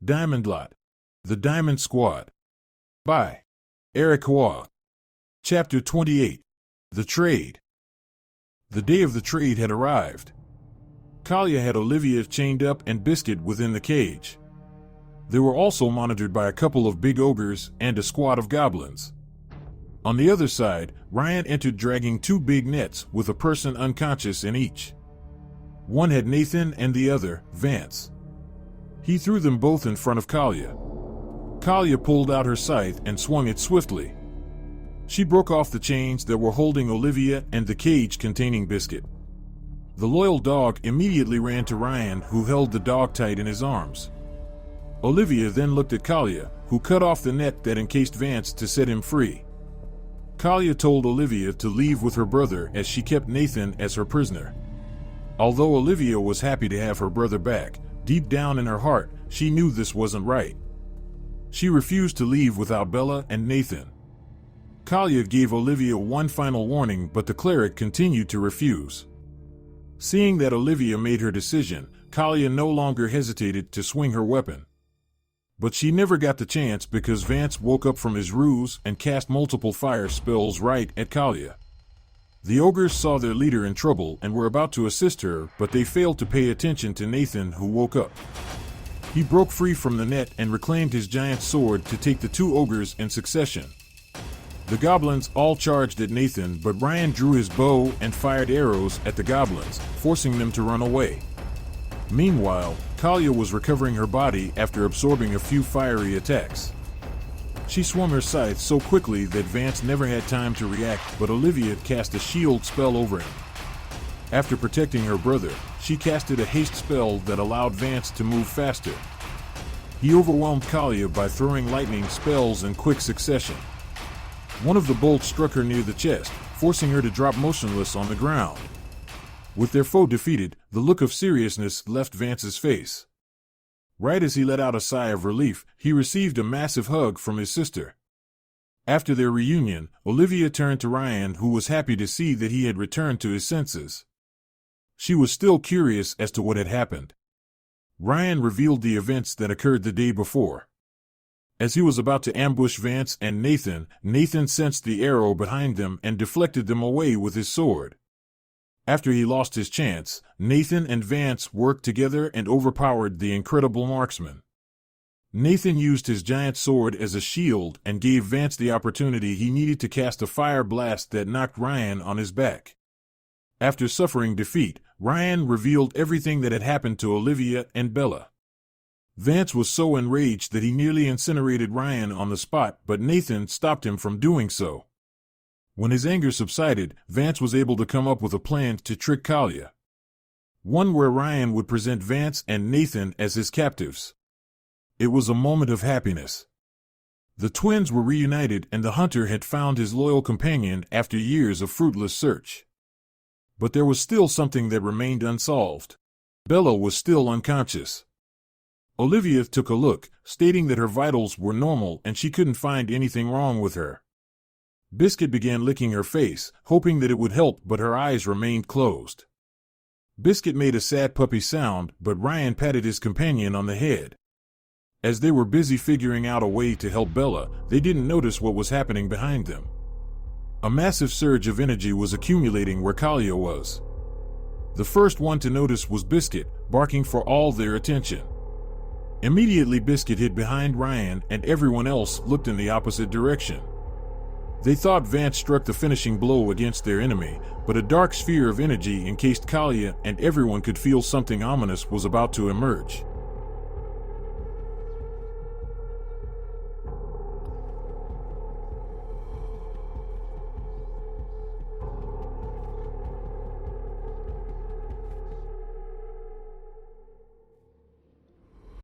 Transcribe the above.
Diamondlot, The Diamond Squad. By Eric Waugh. Chapter 28. The Trade. The day of the trade had arrived. Kalia had Olivia chained up and Biscuit within the cage. They were also monitored by a couple of big ogres and a squad of goblins. On the other side, Ryan entered dragging two big nets with a person unconscious in each. One had Nathan and the other, Vance. He threw them both in front of Kalia. Kalia pulled out her scythe and swung it swiftly. She broke off the chains that were holding Olivia and the cage containing Biscuit. The loyal dog immediately ran to Ryan, who held the dog tight in his arms. Olivia then looked at Kalia, who cut off the net that encased Vance to set him free. Kalia told Olivia to leave with her brother as she kept Nathan as her prisoner. Although Olivia was happy to have her brother back, deep down in her heart, she knew this wasn't right. She refused to leave without Bella and Nathan. Kalia gave Olivia one final warning, but the cleric continued to refuse. Seeing that Olivia made her decision, Kalia no longer hesitated to swing her weapon. But she never got the chance because Vance woke up from his ruse and cast multiple fire spells right at Kalia. The ogres saw their leader in trouble and were about to assist her, but they failed to pay attention to Nathan, who woke up. He broke free from the net and reclaimed his giant sword to take the two ogres in succession. The goblins all charged at Nathan, but Ryan drew his bow and fired arrows at the goblins, forcing them to run away. Meanwhile, Kalia was recovering her body after absorbing a few fiery attacks. She swung her scythe so quickly that Vance never had time to react, but Olivia cast a shield spell over him. After protecting her brother, she casted a haste spell that allowed Vance to move faster. He overwhelmed Kalia by throwing lightning spells in quick succession. One of the bolts struck her near the chest, forcing her to drop motionless on the ground. With their foe defeated, the look of seriousness left Vance's face. Right as he let out a sigh of relief, he received a massive hug from his sister. After their reunion, Olivia turned to Ryan, who was happy to see that he had returned to his senses. She was still curious as to what had happened. Ryan revealed the events that occurred the day before. As he was about to ambush Vance and Nathan, Nathan sensed the arrow behind them and deflected them away with his sword. After he lost his chance, Nathan and Vance worked together and overpowered the incredible marksman. Nathan used his giant sword as a shield and gave Vance the opportunity he needed to cast a fire blast that knocked Ryan on his back. After suffering defeat, Ryan revealed everything that had happened to Olivia and Bella. Vance was so enraged that he nearly incinerated Ryan on the spot, but Nathan stopped him from doing so. When his anger subsided, Vance was able to come up with a plan to trick Kalia. One where Ryan would present Vance and Nathan as his captives. It was a moment of happiness. The twins were reunited and the hunter had found his loyal companion after years of fruitless search. But there was still something that remained unsolved. Bella was still unconscious. Olivia took a look, stating that her vitals were normal and she couldn't find anything wrong with her. Biscuit began licking her face, hoping that it would help, but her eyes remained closed. Biscuit made a sad puppy sound, but Ryan patted his companion on the head. As they were busy figuring out a way to help Bella, they didn't notice what was happening behind them. A massive surge of energy was accumulating where Kalia was. The first one to notice was Biscuit, barking for all their attention. Immediately Biscuit hid behind Ryan and everyone else looked in the opposite direction. They thought Vance struck the finishing blow against their enemy, but a dark sphere of energy encased Kalia and everyone could feel something ominous was about to emerge.